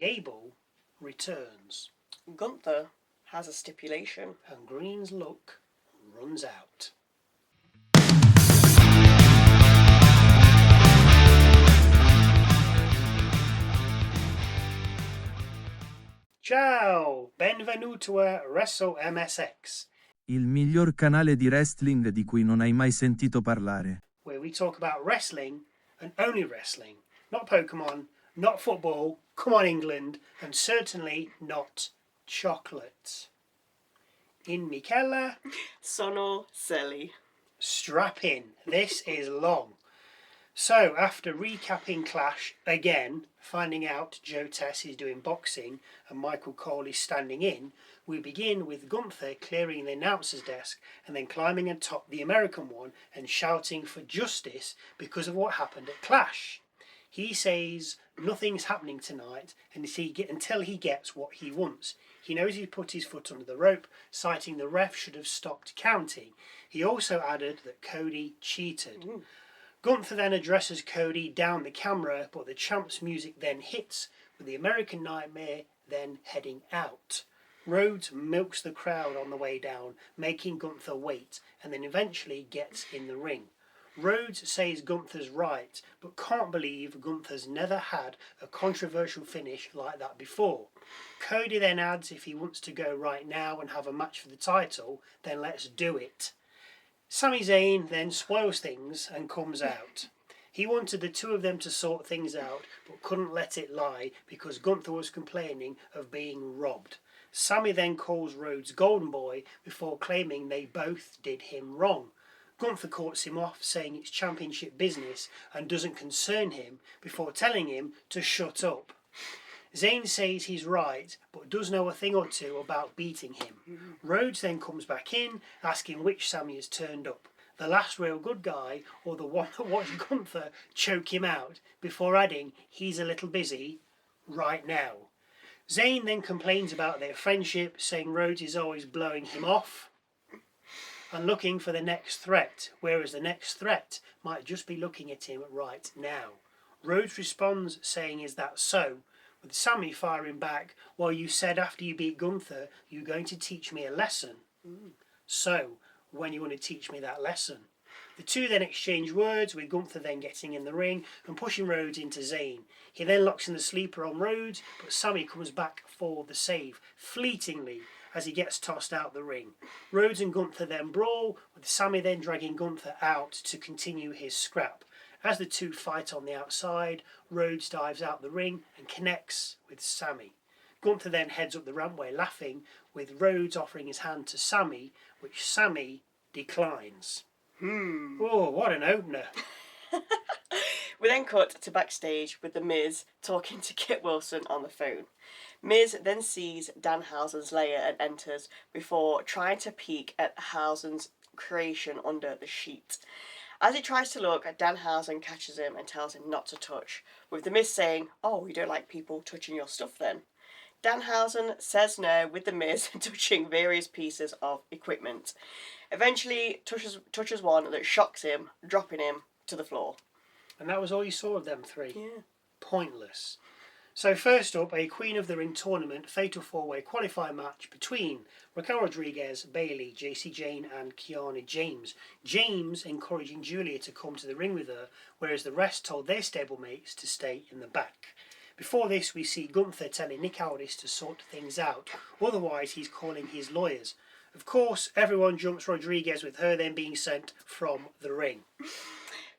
Gable returns. Gunther has a stipulation. And Green's luck runs out. Ciao, benvenuto a Wrestle MSX, il miglior canale di wrestling di cui non hai mai sentito parlare. where we talk about wrestling and only wrestling, not Pokemon, not football, come on England, and certainly not chocolate. In Michela, Sono Selly. strap in, this is long. So, after recapping Clash again, finding out Joe Tess is doing boxing and Michael Cole is standing in, we begin with Gunther clearing the announcer's desk and then climbing atop the American one and shouting for justice because of what happened at Clash. He says nothing's happening tonight until he gets what he wants. He knows he put his foot under the rope, citing the ref should have stopped counting. He also added that Cody cheated. Gunther then addresses Cody down the camera, but the champ's music then hits, with the American Nightmare then heading out. Rhodes milks the crowd on the way down, making Gunther wait, and then eventually gets in the ring. Rhodes says Gunther's right, but can't believe Gunther's never had a controversial finish like that before. Cody then adds if he wants to go right now and have a match for the title, then let's do it. Sami Zayn then spoils things and comes out. He wanted the two of them to sort things out, but couldn't let it lie because Gunther was complaining of being robbed. Sami then calls Rhodes Golden Boy before claiming they both did him wrong. Gunther cuts him off, saying it's championship business and doesn't concern him, before telling him to shut up. Zayn says he's right, but does know a thing or two about beating him. Rhodes then comes back in, asking which Sami has turned up, the last real good guy or the one that watched Gunther choke him out, before adding he's a little busy right now. Zayn then complains about their friendship, saying Rhodes is always blowing him off and looking for the next threat, whereas the next threat might just be looking at him right now. Rhodes responds saying, is that so? With Sami firing back, well, you said after you beat Gunther, you're going to teach me a lesson. So, when you want to teach me that lesson? The two then exchange words, with Gunther then getting in the ring and pushing Rhodes into Zayn. He then locks in the sleeper on Rhodes, but Sami comes back for the save, fleetingly, as he gets tossed out the ring. Rhodes and Gunther then brawl, with Sami then dragging Gunther out to continue his scrap. As the two fight on the outside, Rhodes dives out the ring and connects with Sami. Gunther then heads up the rampway laughing, with Rhodes offering his hand to Sami, which Sami declines. Oh, what an opener. We then cut to backstage with The Miz talking to Kit Wilson on the phone. Miz then sees Danhausen's lair and enters before trying to peek at Hausen's creation under the sheet. As he tries to look, Danhausen catches him and tells him not to touch, with The Miz saying, oh, you don't like people touching your stuff then? Danhausen says no, with The Miz touching various pieces of equipment. Eventually touches one that shocks him, dropping him to the floor. And that was all you saw of them three? Yeah. Pointless. So first up, a Queen of the Ring tournament fatal four-way qualifying match between Raquel Rodriguez, Bayley, JC Jane and Kiana James. James encouraging Julia to come to the ring with her, whereas the rest told their stablemates to stay in the back. Before this, we see Gunther telling Nick Aldis to sort things out, otherwise he's calling his lawyers. Of course, everyone jumps Rodriguez, with her then being sent from the ring.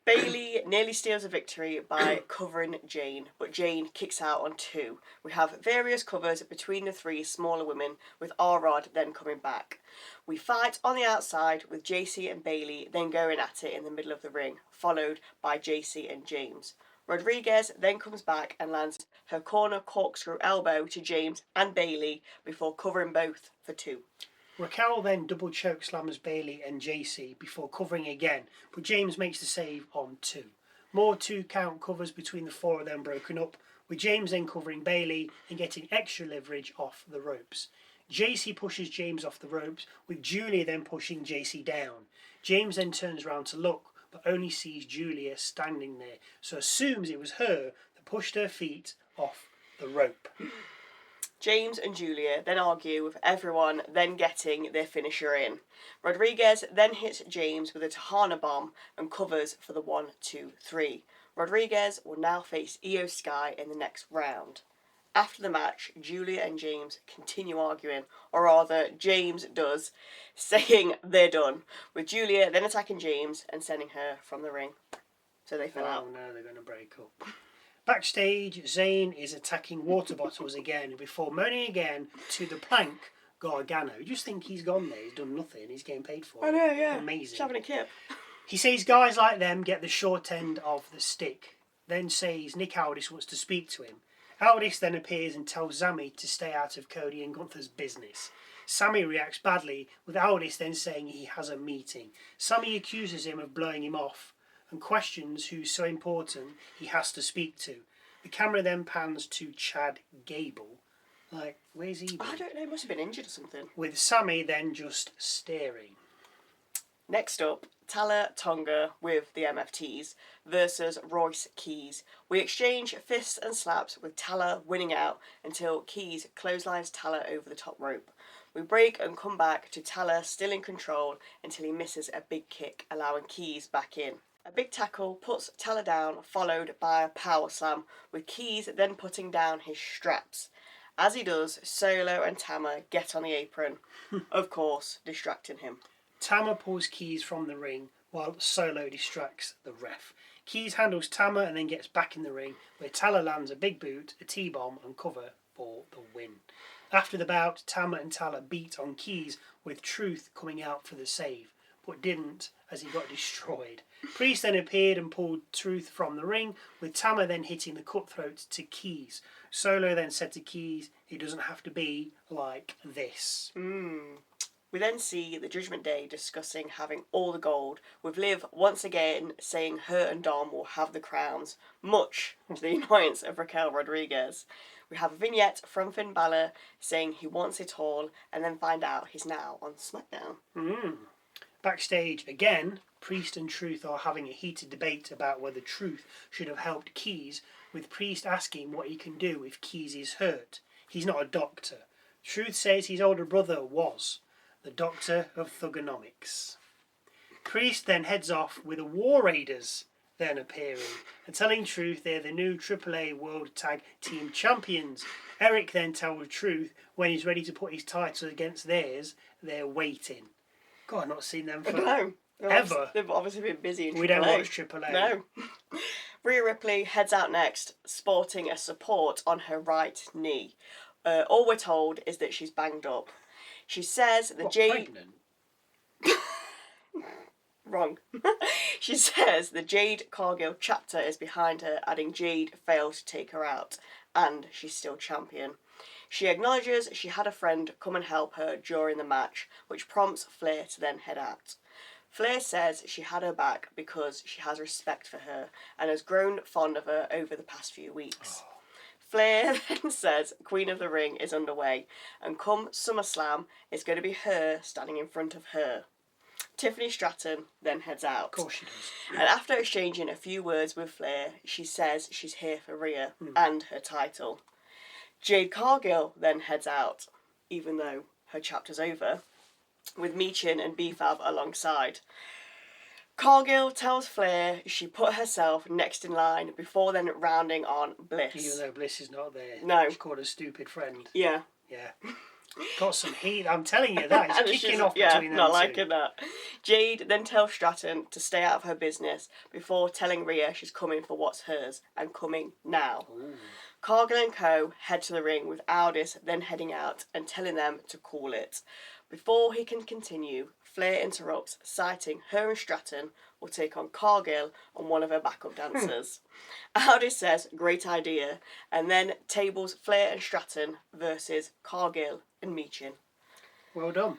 Bayley nearly steals a victory by covering Jane, but Jane kicks out on two. We have various covers between the three smaller women, with R-Rod then coming back. We fight on the outside with JC and Bayley then going at it in the middle of the ring, followed by JC and James. Rodriguez then comes back and lands her corner corkscrew elbow to James and Bayley before covering both for two. Raquel then double choke slams Bayley and JC before covering again, but James makes the save on two. More 2 count covers between the four of them broken up, with James then covering Bayley and getting extra leverage off the ropes. JC pushes James off the ropes, with Julia then pushing JC down. James then turns around to look, but only sees Julia standing there, so assumes it was her that pushed her feet off the rope. James and Julia then argue with everyone then getting their finisher in. Rodriguez then hits James with a Tahana bomb and covers for the 1-2-3. Rodriguez will now face Io Sky in the next round. After the match, Julia and James continue arguing, or rather, James does, saying they're done, with Julia then attacking James and sending her from the ring. So they fell out. Oh no, they're going to break up. Backstage, Zayn is attacking water bottles again before moaning again to the plank Gargano. You just think he's gone there, he's done nothing, he's getting paid for it. I know, yeah. Amazing. Just having a kip. He says guys like them get the short end of the stick, then says Nick Aldis wants to speak to him. Aldis then appears and tells Sami to stay out of Cody and Gunther's business. Sami reacts badly, with Aldis then saying he has a meeting. Sami accuses him of blowing him off and questions who's so important he has to speak to. The camera then pans to Chad Gable. Like, where's he been? I don't know, he must have been injured or something. With Sami then just staring. Next up, Tala Tonga with the MFTs versus Royce Keys. We exchange fists and slaps with Tala winning out until Keys clotheslines Tala over the top rope. We break and come back to Tala still in control until he misses a big kick, allowing Keys back in. A big tackle puts Tala down, followed by a power slam, with Keys then putting down his straps. As he does, Solo and Tama get on the apron, of course, distracting him. Tama pulls Keys from the ring while Solo distracts the ref. Keys handles Tama and then gets back in the ring, where Tala lands a big boot, a T-bomb and cover for the win. After the bout, Tama and Tala beat on Keys, with Truth coming out for the save, but didn't as he got destroyed. Priest then appeared and pulled Truth from the ring, with Tama then hitting the cutthroat to Keys. Solo then said to Keys, "It doesn't have to be like this." We then see the Judgment Day discussing having all the gold, with Liv once again saying her and Dom will have the crowns, much to the annoyance of Raquel Rodriguez. We have a vignette from Finn Balor saying he wants it all, and then find out he's now on SmackDown. Backstage again, Priest and Truth are having a heated debate about whether Truth should have helped Keys, with Priest asking what he can do if Keys is hurt. He's not a doctor. Truth says his older brother was the doctor of thugonomics. Priest then heads off with the War Raiders then appearing and telling Truth they're the new AAA World Tag Team Champions. Eric then tells Truth when he's ready to put his title against theirs, they're waiting. God, I've not seen them for No. ever. They've obviously been busy in AAA. We don't watch AAA. No. Rhea Ripley heads out next, sporting a support on her right knee. All we're told is that she's banged up. She says the Pregnant? Wrong. She says the Jade Cargill chapter is behind her, adding Jade failed to take her out, and she's still champion. She acknowledges she had a friend come and help her during the match, which prompts Flair to then head out. Flair says she had her back because she has respect for her and has grown fond of her over the past few weeks. Flair then says Queen of the Ring is underway, and come SummerSlam, it's going to be her standing in front of her. Tiffany Stratton then heads out. Of course she does. And after exchanging a few words with Flair, she says she's here for Rhea and her title. Jade Cargill then heads out, even though her chapter's over, with Michin and B-Fab alongside. Cargill tells Flair she put herself next in line before then rounding on Bliss. Even though Bliss is not there. No. She called her stupid friend. Yeah. Yeah. Got some heat, I'm telling you that. It's kicking off yeah, between them not two. liking that. Jade then tells Stratton to stay out of her business before telling Rhea she's coming for what's hers and coming now. Ooh. Cargill and co head to the ring with Aldis then heading out and telling them to call it. Before he can continue, Flair interrupts, citing her and Stratton will take on Cargill and one of her backup dancers. Aldis says, great idea, and then tables Flair and Stratton versus Cargill and Michin. Well done.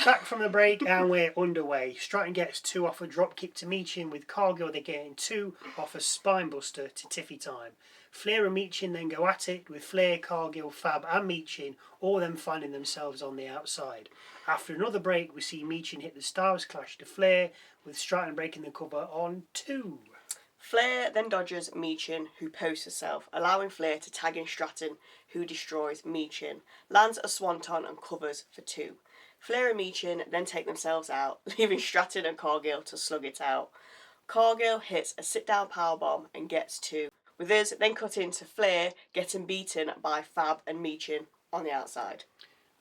Back from the break and we're underway. Stratton gets 2 off a drop kick to Michin, with Cargill they're getting 2 off a spinebuster to Tiffy time. Flair and Michin then go at it, with Flair, Cargill, Fab and Michin all them finding themselves on the outside. After another break we see Michin hit the Stars Clash to Flair, with Stratton breaking the cover on 2. Flair then dodges Michin, who posts herself, allowing Flair to tag in Stratton, who destroys Michin, lands a swanton and covers for 2. Flair and Michin then take themselves out, leaving Stratton and Cargill to slug it out. Cargill hits a sit-down powerbomb and gets 2, with us then cutting to Flair getting beaten by Fab and Michin on the outside.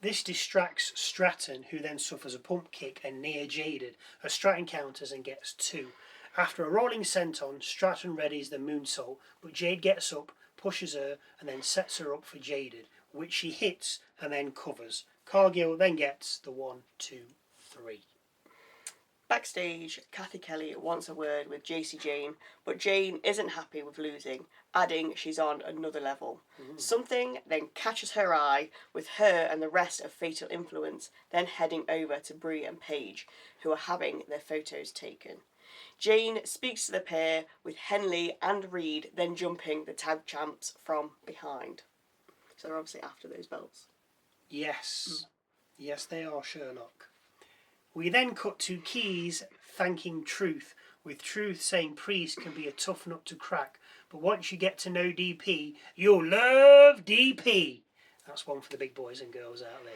This distracts Stratton, who then suffers a pump kick and near jaded as Stratton counters and gets 2. After a rolling senton, Stratton readies the moonsault, but Jade gets up, pushes her, and then sets her up for jaded, which she hits and then covers. Cargill then gets the 1, 2, 3. Backstage, Kathy Kelly wants a word with JC Jane, but Jane isn't happy with losing, adding she's on another level. Something then catches her eye, with her and the rest of Fatal Influence then heading over to Brie and Paige, who are having their photos taken. Jane speaks to the pair, with Henley and Reed then jumping the tag champs from behind. So they're obviously after those belts. Yes. Yes, they are, Sherlock. We then cut to Keys thanking Truth, with Truth saying Priest can be a tough nut to crack, but once you get to know DP, you'll love DP. That's one for the big boys and girls out there.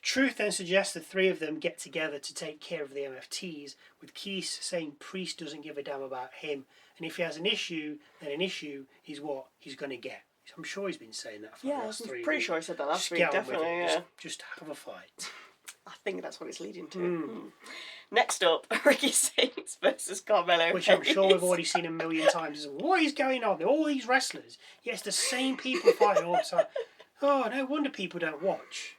Truth then suggests the 3 of them get together to take care of the MFTs, with Keys saying Priest doesn't give a damn about him, and if he has an issue, then an issue is what he's going to get. I'm sure he's been saying that for the last 3 weeks. I'm pretty sure I said that last week, Get on with definitely, it. yeah. Just have a fight. I think that's what it's leading to. Next up, Ricky Saints versus Carmelo. Which I'm sure we've already seen a million times. What is going on? All these wrestlers. Yeah, it's the same people fighting all the time. Oh, no wonder people don't watch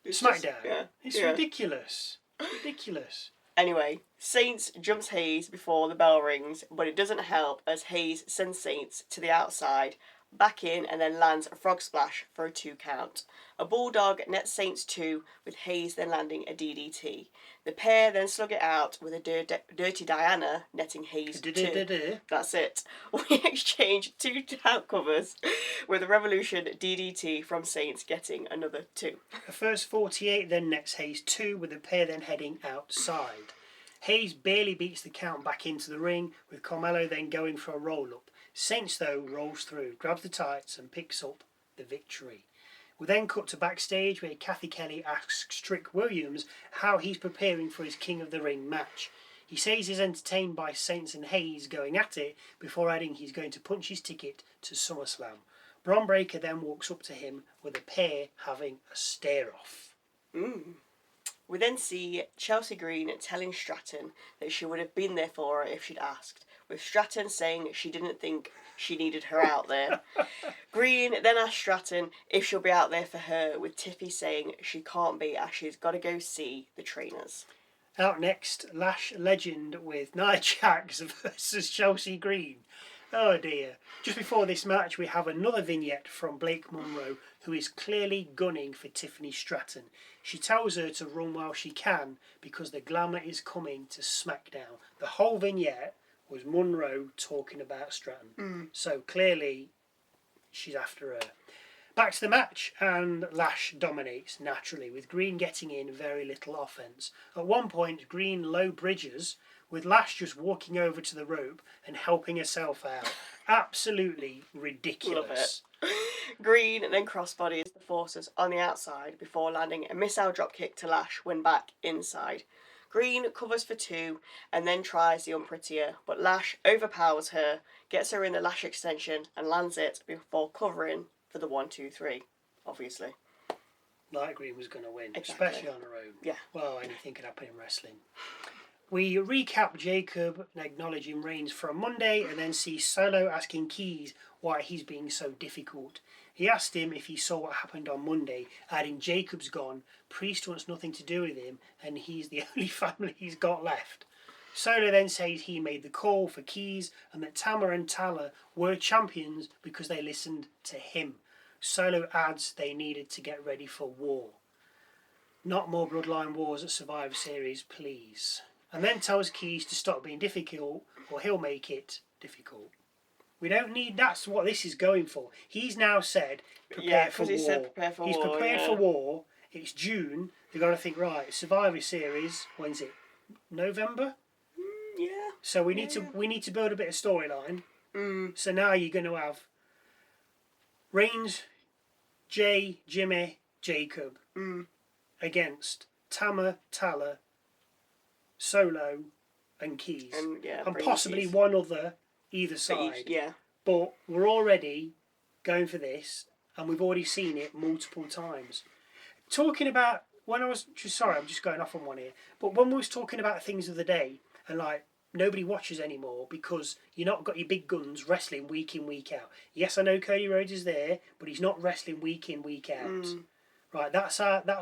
SmackDown. It's ridiculous. Ridiculous. Anyway, Saints jumps Hayes before the bell rings, but it doesn't help as Hayes sends Saints to the outside, back in, and then lands a frog splash for a 2 count. A bulldog nets Saints 2, with Hayes then landing a DDT. The pair then slug it out with a Dirty Diana netting Hayes 2. That's it. We exchange 2 count covers, with a Revolution DDT from Saints getting another 2. The first 48 then nets Hayes 2, with the pair then heading outside. Hayes barely beats the count back into the ring, with Carmelo then going for a roll-up. Saints, though, rolls through, grabs the tights and picks up the victory. We then cut to backstage where Kathy Kelly asks Strick Williams how he's preparing for his King of the Ring match. He says he's entertained by Saints and Hayes going at it, before adding he's going to punch his ticket to SummerSlam. Bron Breakker then walks up to him, with the pair having a stare-off. We then see Chelsea Green telling Stratton that she would have been there for her if she'd asked, with Stratton saying she didn't think she needed her out there. Green then asks Stratton if she'll be out there for her, with Tiffy saying she can't be as she's got to go see the trainers. Out next, Lash Legend with Nia Jax versus Chelsea Green. Oh dear. Just before this match we have another vignette from Blake Monroe, who is clearly gunning for Tiffany Stratton. She tells her to run while she can because the glamour is coming to SmackDown. The whole vignette was Monroe talking about Stratton. So clearly she's after her. Back to the match, and Lash dominates naturally, with Green getting in very little offense. At one point, Green low bridges, with Lash just walking over to the rope and helping herself out. Absolutely ridiculous. Love it. Green then crossbodies the forces on the outside before landing a missile dropkick to Lash when back inside. Green covers for 2 and then tries the unprettier, but Lash overpowers her, gets her in the Lash extension and lands it before covering for the 1, 2, 3, obviously. Like Green was going to win, Exactly. especially on her own. Yeah. Well, anything can happen in wrestling. We recap Jacob acknowledging Reigns from Monday and then see Solo asking Keys why he's being so difficult. He asked him if he saw what happened on Monday, adding Jacob's gone, Priest wants nothing to do with him, and he's the only family he's got left. Solo then says he made the call for Keys and that Tama and Tala were champions because they listened to him. Solo adds they needed to get ready for war. Not more Bloodline wars at Survivor Series, please. And then tells Keys to stop being difficult or he'll make it difficult. We don't need, that's what this is going for. He's now said prepare for war. He said prepare for He's war, prepared for war. It's June. They've got to think, right, Survivor Series, when's it? November? Yeah. So we need to build a bit of storyline. So now you're going to have Reigns, Jay, Jimmy, Jacob against Tala, Solo, and Keys, and possibly Keys. one other either side. Yeah. But we're already going for this, and we've already seen it multiple times. Talking about when I was I'm just going off on one here. But when we was talking about things of the day, and like nobody watches anymore because you're not got your big guns wrestling week in week out. Yes, I know Cody Rhodes is there, but he's not wrestling week in week out. Right, that's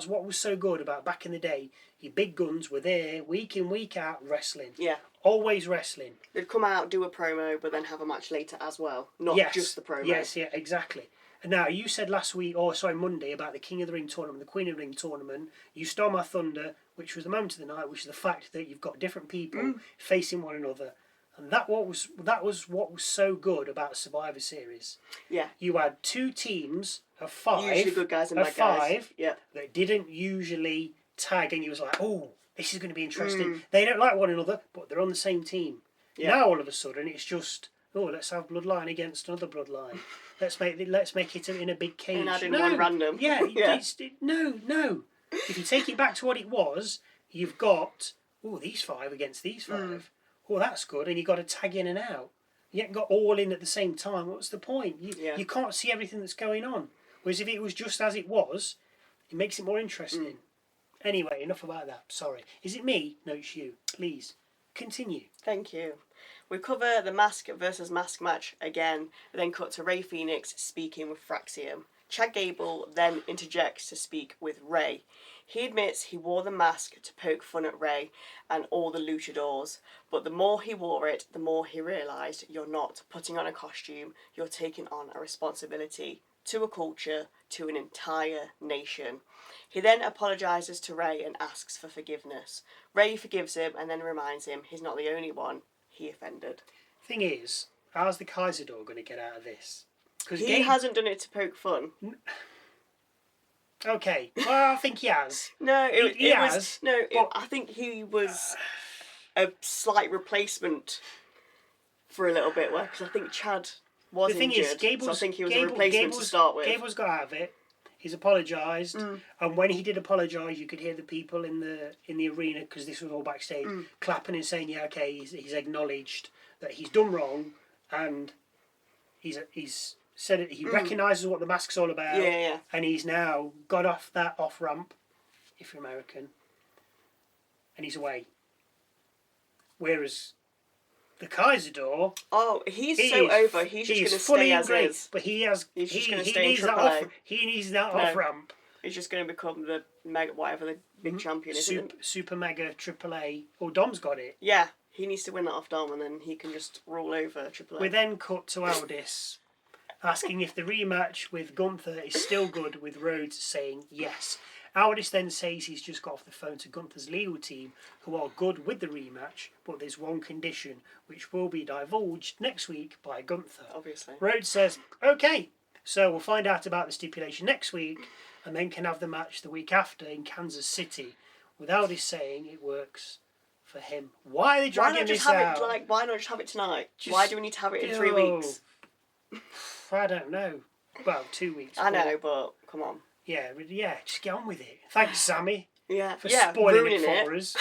what was so good about back in the day. Your big guns were there week in week out wrestling. Yeah. Always wrestling. They'd come out, do a promo, but then have a match later as well. Not just the promo. Yes, yeah, exactly. And now, you said Monday, about the King of the Ring tournament, the Queen of the Ring tournament. You stole my thunder, which was the moment of the night, which is the fact that you've got different people facing one another. And that was what was so good about Survivor Series. Yeah. You had two teams of five. Usually good guys and bad guys. That didn't usually tag, and you was like, oh, this is going to be interesting. They don't like one another, but they're on the same team. Yeah. Now all of a sudden it's just, let's have Bloodline against another Bloodline. Let's make it in a big cage. And add in one random. Yeah, no. If you take it back to what it was, you've got these five against these five. That's good, and you've got to tag in and out. You haven't got all in at the same time. What's the point? You can't see everything that's going on. Whereas if it was just as it was, it makes it more interesting. Anyway, enough about that. Sorry. Is it me? No, it's you. Please, continue. Thank you. We cover the mask versus mask match again, and then cut to Rey Fenix speaking with Fraxium. Chad Gable then interjects to speak with Rey. He admits he wore the mask to poke fun at Rey and all the luchadors, but the more he wore it, the more he realised you're not putting on a costume, you're taking on a responsibility to a culture, to an entire nation. He then apologises to Rey and asks for forgiveness. Rey forgives him and then reminds him he's not the only one he offended. Thing is, how's the Kaiser-Door going to get out of this? Because he hasn't done it to poke fun. Okay, well, I think he has. I think he was a slight replacement for a little bit, because I think Chad was injured. So I think he was a replacement to start with. Gable's got out of it. He's apologised, and when he did apologise, you could hear the people in the arena, because this was all backstage, clapping and saying, "Yeah, okay, he's acknowledged that he's done wrong, and he's said it. He recognises what the mask's all about, and he's now got off that off ramp, if you're American, and he's away. Whereas the Kaiser-Door, he's so over. He's just going to stay as is. But he just going to stay in AAA. He needs that off ramp. He's just going to become the mega whatever the big champion is. Super mega AAA. Oh, Dom's got it. Yeah, he needs to win that off Dom, and then he can just rule over AAA. We then cut to Aldis asking if the rematch with Gunther is still good, with Rhodes saying yes. Aldis then says he's just got off the phone to Gunther's legal team, who are good with the rematch, but there's one condition, which will be divulged next week by Gunther. Obviously. Rhodes says, okay, so we'll find out about the stipulation next week, and then can have the match the week after in Kansas City, with Aldis saying it works for him. Why are they dragging this out? Why not just have it tonight? Why do we need to have it in 3 weeks? I don't know. Well, 2 weeks. I know, but come on. Yeah, just get on with it. Thanks, Sammy. For spoiling it for us.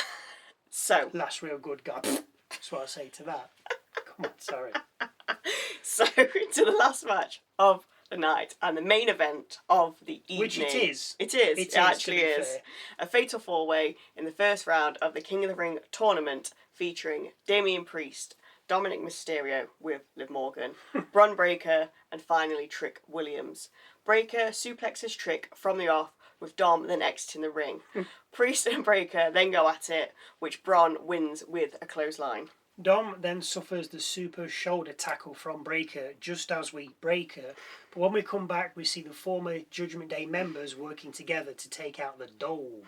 So. Last real good guy. That's what I say to that. Come on, sorry. So, to the last match of the night and the main event of the evening. Which it is. It actually is. Fair. A fatal four-way in the first round of the King of the Ring tournament featuring Damian Priest, Dominik Mysterio with Liv Morgan, Bron Breakker, and finally Trick Williams. Breakker suplexes Trick from the off, with Dom then exiting the ring. Priest and Breakker then go at it, which Bron wins with a clothesline. Dom then suffers the super shoulder tackle from Breakker just as we Breakker, but when we come back we see the former Judgment Day members working together to take out the dog.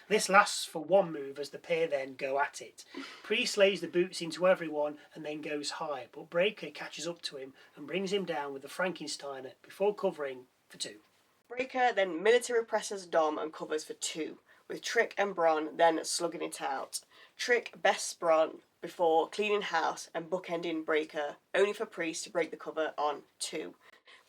This lasts for one move as the pair then go at it. Priest lays the boots into everyone and then goes high, but Breakker catches up to him and brings him down with the Frankensteiner before covering for two. Breakker then military presses Dom and covers for two, with Trick and Bron then slugging it out. Trick bests Braun before cleaning house and bookending Breaker, only for Priest to break the cover on 2.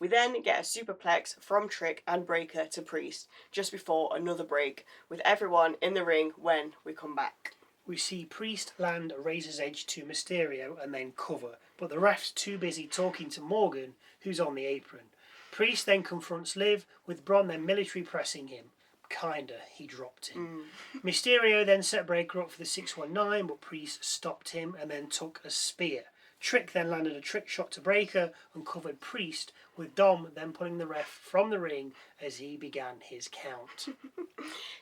We then get a superplex from Trick and Breaker to Priest just before another break, with everyone in the ring when we come back. We see Priest land a razor's edge to Mysterio and then cover, but the ref's too busy talking to Morgan, who's on the apron. Priest then confronts Liv, with Braun then military pressing him. Kinda, he dropped him. Mysterio then set Breaker up for the 619, but Priest stopped him and then took a spear. Trick then landed a trick shot to Breaker and covered Priest, with Dom then pulling the ref from the ring as he began his count.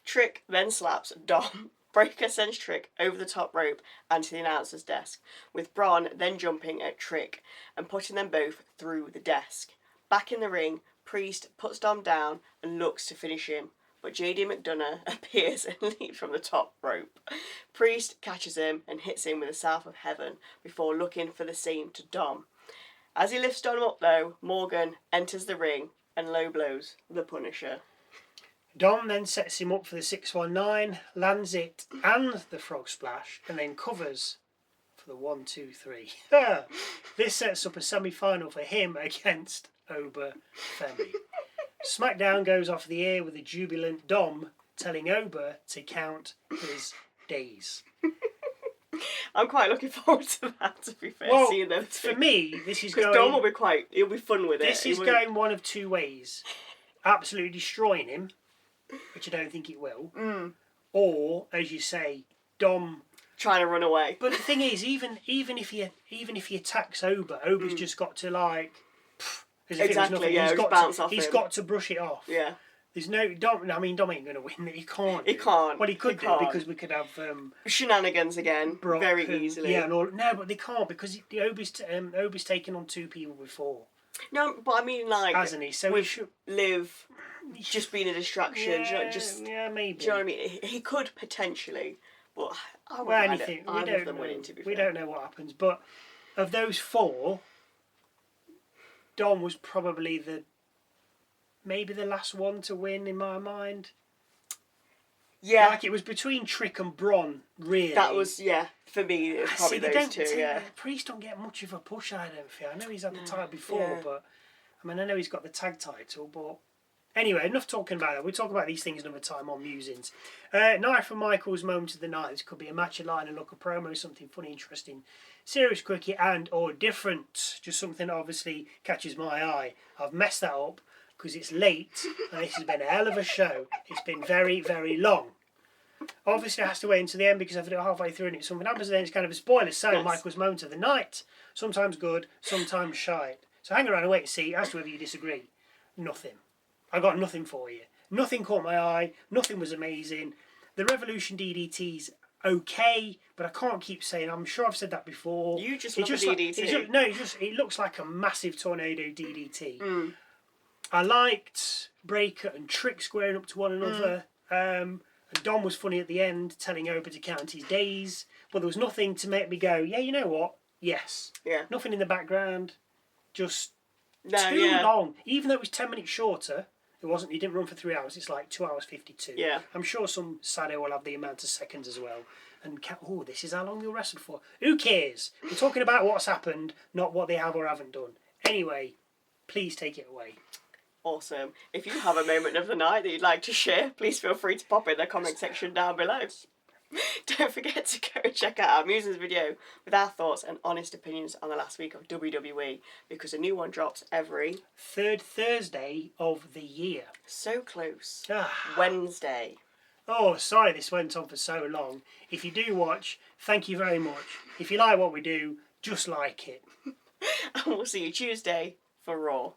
Trick then slaps Dom. Breaker sends Trick over the top rope and to the announcer's desk, with Braun then jumping at Trick and putting them both through the desk. Back in the ring, Priest puts Dom down and looks to finish him, but JD McDonough appears and leaps from the top rope. Priest catches him and hits him with a South of Heaven before looking for the same to Dom. As he lifts Dom up though, Morgan enters the ring and low blows the Punisher. Dom then sets him up for the 619, lands it and the frog splash, and then covers for the 1, 2, 3. This sets up a semi-final for him against Oba Femi. SmackDown goes off the air with a jubilant Dom telling Oba to count his days. I'm quite looking forward to that, to be fair, Well, seeing them for me, this is going... Because Dom will be he'll be fun with it. This is going one of two ways. Absolutely destroying him, which I don't think it will. Or, as you say, Dom... trying to run away. But the thing is, even if he attacks Oba, Oba's just got to as if exactly, it was nothing. Yeah, He's got to brush it off. Yeah. There's no Dom. I mean, Dom ain't going to win. He can't. He can't. Well, he could do because we could have shenanigans again Brock very and, easily. Yeah, no, but they can't because Oba's taken on 2 people before. No, but I mean Hasn't he? So we he should Liv just being a distraction. Yeah, maybe. Do you know what I mean? He could potentially, but I well, anything. We don't know. Winning, to be fair. We don't know what happens, but of those 4. Dom was probably maybe the last one to win in my mind. Yeah. Like it was between Trick and Braun, really. That was, for me, it was probably those 2, Priest don't get much of a push, I don't feel. I know he's had the title before, but I mean, I know he's got the tag title, but anyway, enough talking about that. We'll talk about these things another time on Musings. Knife from Michael's moment of the night. This could be a match, a line, a look, a promo, something funny, interesting, serious, quickie, and or different. Just something that obviously catches my eye. I've messed that up because it's late and this has been a hell of a show. It's been very, very long. Obviously, I have to wait until the end because I've done it halfway through and it's something happens and then it's kind of a spoiler. So, yes. Michael's moment of the night. Sometimes good, sometimes shite. So hang around and wait and see as to whether you disagree. Nothing. I got nothing for you. Nothing caught my eye. Nothing was amazing. The Revolution DDT's okay, but I can't keep saying. I'm sure I've said that before. You just love a DDT. It looks like a massive tornado DDT. I liked Breaker and Trick squaring up to one another. And Dom was funny at the end, telling Oba to count his days. But there was nothing to make me go, yeah, you know what? Yes. Yeah. Nothing in the background. Just too long. Even though it was 10 minutes shorter, it wasn't. He didn't run for 3 hours. It's like 2 hours 52. Yeah. I'm sure some Saturday will have the amount of seconds as well. And this is how long you'll wrestle for. Who cares? We're talking about what's happened, not what they have or haven't done. Anyway, please take it away. Awesome. If you have a moment of the night that you'd like to share, please feel free to pop in the comment section down below. Don't forget to go and check out our Musings video with our thoughts and honest opinions on the last week of WWE, because a new one drops every 3rd Thursday of the year. So close. Wednesday. Oh, sorry this went on for so long. If you do watch, thank you very much. If you like what we do, just like it. And we'll see you Tuesday for Raw.